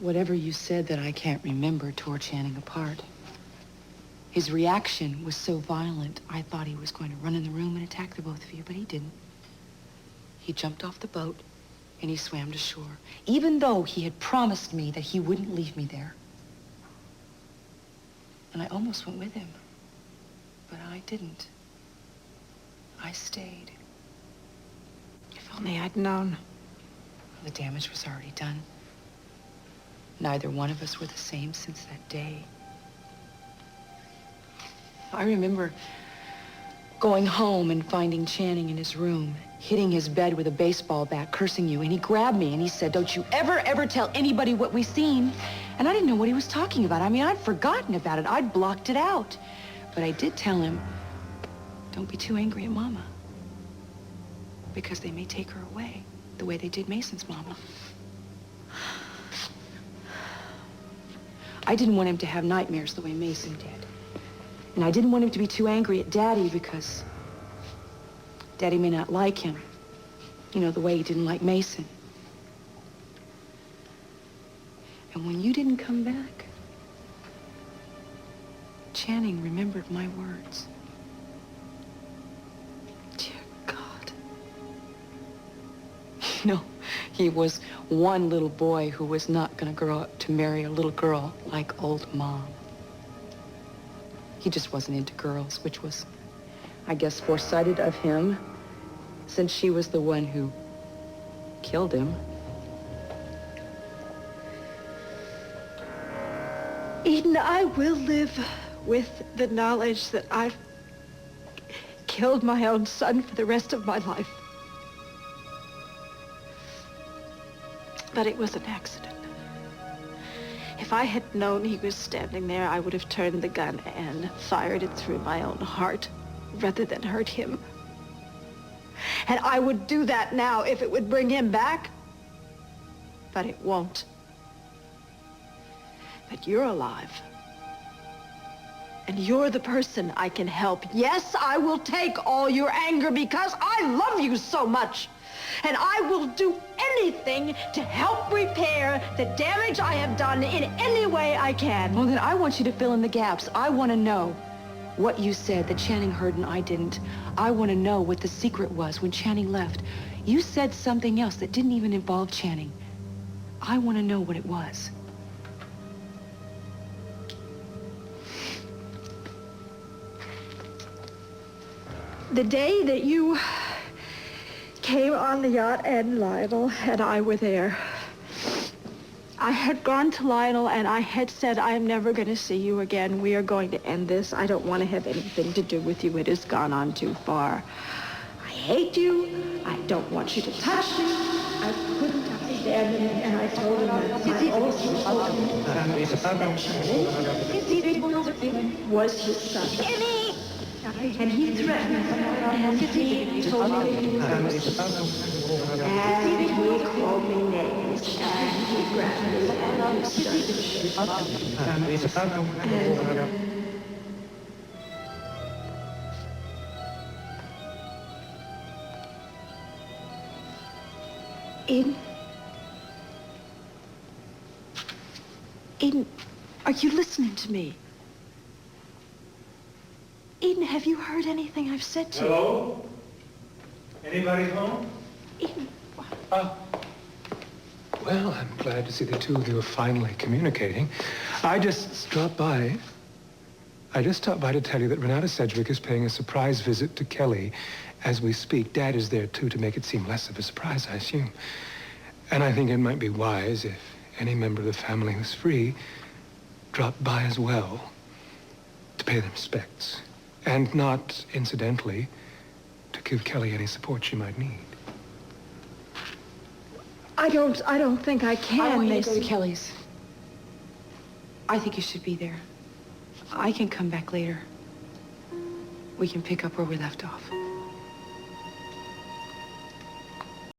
Whatever you said that I can't remember tore Channing apart. His reaction was so violent, I thought he was going to run in the room and attack the both of you, but he didn't. He jumped off the boat and he swam to shore, even though he had promised me that he wouldn't leave me there. And I almost went with him, but I didn't. I stayed. If only I'd known. The damage was already done. Neither one of us were the same since that day. I remember going home and finding Channing in his room, hitting his bed with a baseball bat, cursing you, and he grabbed me and he said, "Don't you ever tell anybody what we've seen." And I didn't know what he was talking about. I mean, I'd forgotten about it. I'd blocked it out. But I did tell him, "Don't be too angry at Mama, because they may take her away, the way they did Mason's Mama." I didn't want him to have nightmares the way Mason did. And I didn't want him to be too angry at Daddy because Daddy may not like him. You know, the way he didn't like Mason. And when you didn't come back, Channing remembered my words. Dear God. You know, he was one little boy who was not going to grow up to marry a little girl like old Mom. He just wasn't into girls, which was, I guess, foresighted of him, since she was the one who killed him. Eden, I will live with the knowledge that I've killed my own son for the rest of my life. But it was an accident. If I had known he was standing there, I would have turned the gun and fired it through my own heart rather than hurt him. And I would do that now if it would bring him back. But it won't. But you're alive. And you're the person I can help. Yes, I will take all your anger because I love you so much. And I will do anything to help repair the damage I have done in any way I can. Well, then I want you to fill in the gaps. I want to know what you said that Channing heard and I didn't. I want to know what the secret was when Channing left. You said something else that didn't even involve Channing. I want to know what it was. The day that you came on the yacht and Lionel and I were there, I had gone to Lionel and I had said, "I am never going to see you again. We are going to end this. I don't want to have anything to do with you. It has gone on too far. I hate you. I don't want you to touch me." I couldn't understand him, and I told him that my old was his son. And he threatened me. And he told me, and he called me names, and he grabbed me and he started to shoot. Eden, are you listening to me? Eden, have you heard anything I've said to you? Hello? Anybody home? Eden, Well, I'm glad to see the two of you are finally communicating. I just stopped by to tell you that Renata Sedgwick is paying a surprise visit to Kelly as we speak. Dad is there, too, to make it seem less of a surprise, I assume. And I think it might be wise if any member of the family who's free dropped by as well to pay their respects. And not, incidentally, to give Kelly any support she might need. I don't think I can. I want you to go to Kelly's. I think you should be there. I can come back later. We can pick up where we left off.